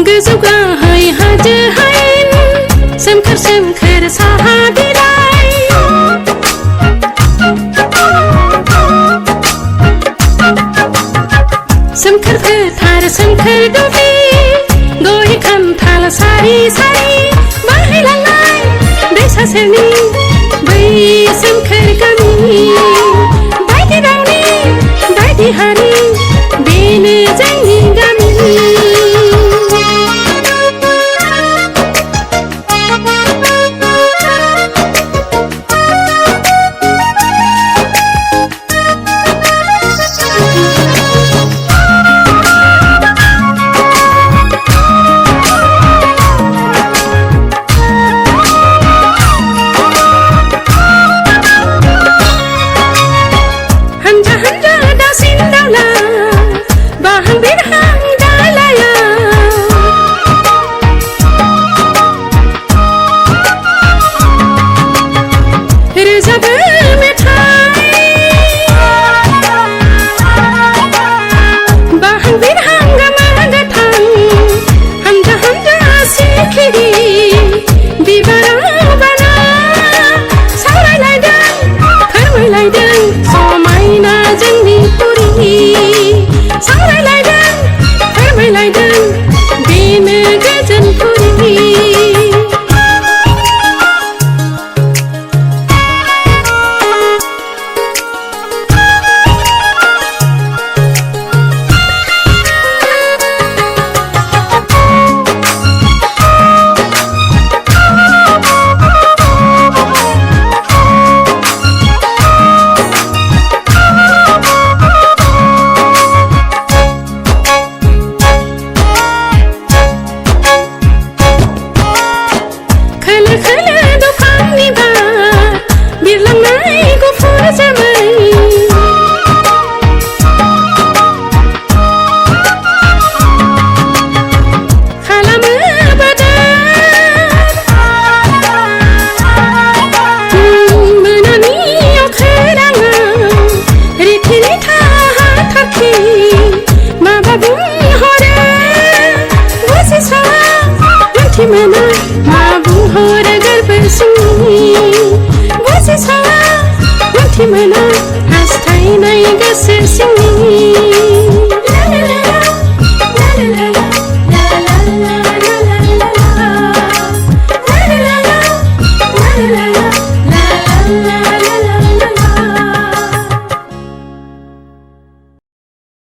गोजौ गाहाय हाजो हायेन सोमखोर सोमखोर साहा बिलाइ सोमखोर फोथार सोमखोर दुब्लि गय खान्थाल सारि सारि बोहैलांनाय दैसा सेरनि बै सोमखोर गामि बायदि रावनि बायदि हारि बेनो जोंनि गामि मोना हास्थायनाय गोसो सिंनि la la la